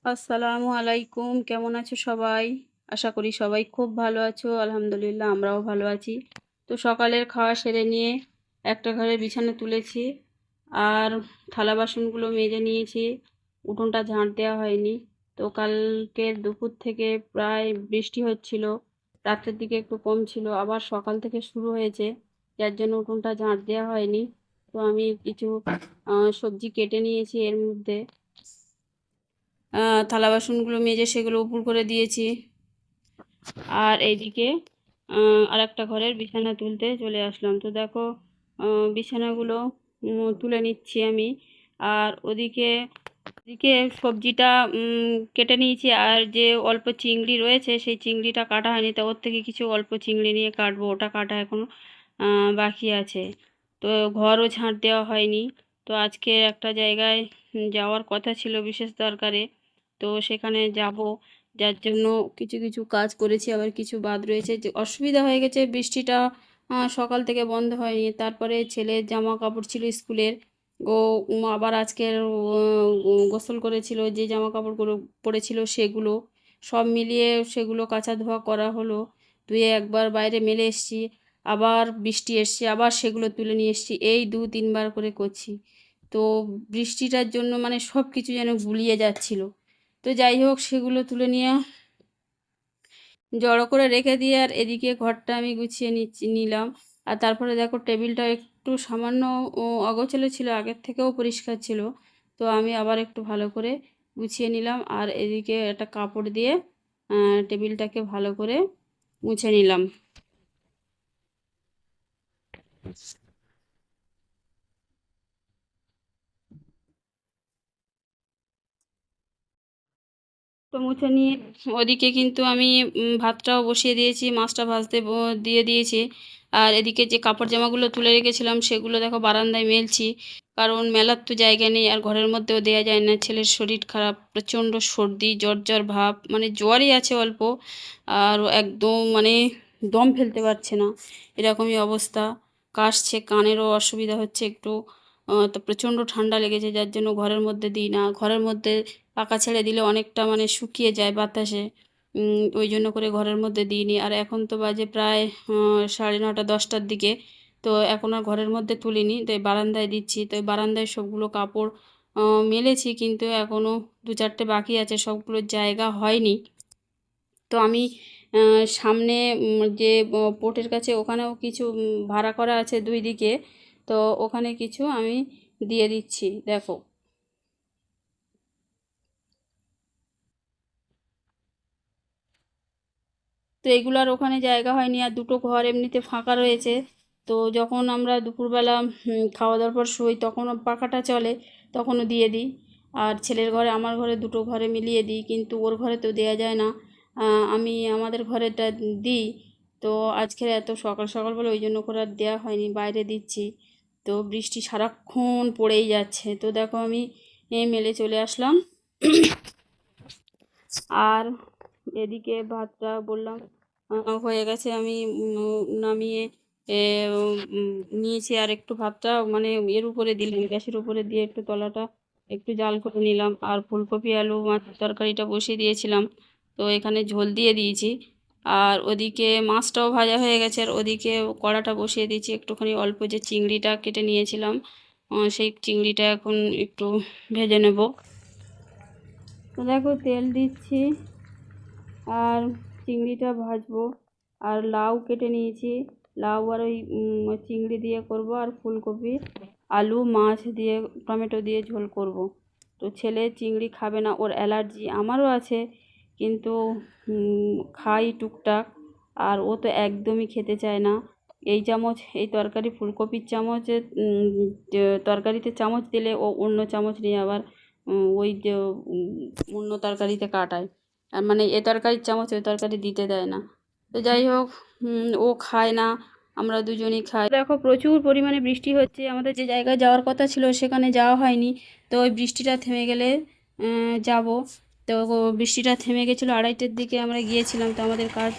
আসসালামু আলাইকুম। কেমন আছো সবাই? আশা করি সবাই খুব ভালো আছো। আলহামদুলিল্লাহ আমরাও ভালো আছি। তো সকালের খাওয়া সেরে নিয়ে একটা ঘরে বিছানা তুলেছি আর থালা বাসনগুলো মেজে নিয়েছি। উঠোনটা ঝাঁট দেওয়া হয়নি। তো কালকের দুপুর থেকে প্রায় বৃষ্টি হচ্ছিল, রাত্রের দিকে একটু কম ছিল, আবার সকাল থেকে শুরু হয়েছে, যার জন্য উঠোনটা ঝাঁট দেওয়া হয়নি। তো আমি কিছু সবজি কেটে নিয়েছি এর মধ্যে, থালা বাসনগুলো মেজে সেগুলো উপর করে দিয়েছি। আর এইদিকে আর একটা ঘরের বিছানা তুলতে চলে আসলাম। তো দেখো, বিছানাগুলো তুলে নিচ্ছি আমি। আর ওদিকে সবজিটা কেটে নিয়েছি, আর যে অল্প চিংড়ি রয়েছে সেই চিংড়িটা কাটা হয়নি, তো ওর থেকে কিছু অল্প চিংড়ি নিয়ে কাটবো, ওটা কাটা এখনো বাকি আছে। তো ঘরও ঝাঁট দেওয়া হয়নি। তো আজকে একটা জায়গায় যাওয়ার কথা ছিল বিশেষ দরকারে, তো সেখানে যাব, যার জন্য কিছু কিছু কাজ করেছি, আবার কিছু বাদ রয়েছে। যে অসুবিধা হয়ে গেছে, বৃষ্টিটা সকাল থেকে বন্ধ হয়নি। তারপরে ছেলের জামা কাপড় ছিল স্কুলের, ও আবার আজকের গোসল করেছিল, যে জামা কাপড়গুলো পরেছিল সেগুলো সব মিলিয়ে সেগুলো কাচা ধোয়া করা হলো। ধুয়ে একবার বাইরে মেলে এসছি, আবার বৃষ্টি এসছে, আবার সেগুলো তুলে নিয়ে এসছি, এই 2-3 বার করে করছি। তো বৃষ্টিটার জন্য মানে সব কিছু যেন গুলিয়ে যাচ্ছিল। তো যাই হোক, সেগুলো তুলে নিয়ে জড়ো করে রেখে দিয়ে আর এদিকে ঘরটা আমি গুছিয়ে নিলাম। আর তারপরে দেখো, টেবিলটা একটু সামান্য অগোছালো ছিল, আগের থেকেও পরিষ্কার ছিল। তো আমি আবার একটু ভালো করে গুছিয়ে নিলাম, আর এদিকে একটা কাপড় দিয়ে টেবিলটাকে ভালো করে মুছে নিলাম। তো মুছে নিয়ে ওদিকে কিন্তু আমি ভাতটাও বসিয়ে দিয়েছি, মাছটা ভাজতে দিয়ে দিয়েছি। আর এদিকে যে কাপড় জামাগুলো তুলে রেখেছিলাম সেগুলো দেখো বারান্দায় মেলছি, কারণ মেলার তো জায়গা নেই, আর ঘরের মধ্যেও দেওয়া যায় না। ছেলের শরীর খারাপ, প্রচণ্ড সর্দি, জ্বর জ্বর ভাব, মানে জ্বরই আছে অল্প, আর ও একদম মানে দম ফেলতে পারছে না, এরকমই অবস্থা। কাশছে, কানেরও অসুবিধা হচ্ছে একটু। তো প্রচণ্ড ঠান্ডা লেগেছে, যার জন্য ঘরের মধ্যে দিই না। ঘরের মধ্যে পাখা ছেড়ে দিলে অনেকটা মানে শুকিয়ে যায় বাতাসে, ওই জন্য করে ঘরের মধ্যে দিইনি। আর এখন তো বাজে প্রায় 9:30-10টার দিকে, তো এখন আর ঘরের মধ্যে তুলিনি, তাই বারান্দায় দিচ্ছি। তো এই বারান্দায় সবগুলো কাপড় মেলেছি, কিন্তু এখনও 2-4টে বাকি আছে, সবগুলোর জায়গা হয়নি। তো আমি সামনে যে পোর্টের কাছে, ওখানেও কিছু ভাড়া করা আছে 2 দিকে, তো ওখানে কিছু আমি দিয়ে দিচ্ছি দেখো। তো এগুলার ওখানে জায়গা হয়নি, আর দুটো ঘর এমনিতে ফাঁকা রয়েছে। তো যখন আমরা দুপুরবেলা খাওয়া দাওয়ার পর শুই, তখনও পাখাটা চলে, তখনও দিয়ে দিই। আর ছেলের ঘরে আমার ঘরে দুটো ঘরে মিলিয়ে দিই, কিন্তু ওর ঘরে তো দেওয়া যায় না। আমি আমাদের ঘরেটা দিই। তো আজকে এত সকাল সকাল বলে ওই জন্য করে আর দেওয়া হয়নি, বাইরে দিচ্ছি। তো বৃষ্টি সারাক্ষণ পড়েই যাচ্ছে। তো দেখো, আমি মেলে চলে আসলাম। আর এদিকে ভাতটা বললাম হয়ে গেছে, আমি নামিয়ে এ, নিয়েছি। আর একটু ভাতটা মানে এর উপরে দিলাম, গ্যাসের উপরে দিয়ে একটু তলাটা একটু জাল করে নিলাম। আর ফুলকপি আলু মাছের তরকারিটা বসিয়ে দিয়েছিলাম, তো এখানে ঝোল দিয়ে দিয়েছি। আর ওদিকে মাছটাও ভাজা হয়ে গেছে, আর ওদিকে কড়াটা বসিয়ে দিয়েছি। একটুখানি অল্প যে চিংড়িটা কেটে নিয়েছিলাম, সেই চিংড়িটা এখন একটু ভেজে নেব। তো দেখো, তেল দিচ্ছি আর চিংড়িটা ভাজবো। আর লাউ কেটে নিয়েছি, লাউ আর ওই চিংড়ি দিয়ে করব। আর ফুলকপি আলু মাছ দিয়ে টমেটো দিয়ে ঝোল করব। তো ছেলে চিংড়ি খাবে না, ওর অ্যালার্জি, আমারও আছে, কিন্তু খাই টুকটাক। আর ও তো একদমই খেতে চায় না। এই চামচ, এই তরকারি ফুলকপির চামচে তরকারিতে চামচ দিলে ও অন্য চামচ নিয়ে আবার ওই যে অন্য তরকারিতে কাটায়। আর মানে এ তরকারির চামচ ওই তরকারি দিতে দেয় না। তো যাই হোক, ও খায় না, আমরা দুজনেই খাই। দেখো, প্রচুর পরিমাণে বৃষ্টি হচ্ছে, আমাদের যে জায়গায় যাওয়ার কথা ছিল সেখানে যাওয়া হয়নি। তো ওই বৃষ্টিটা থেমে গেলে যাব। তো বৃষ্টিটা থেমে গেছিলো 2:30টার দিকে আমরা গিয়েছিলাম, তো আমাদের কাজ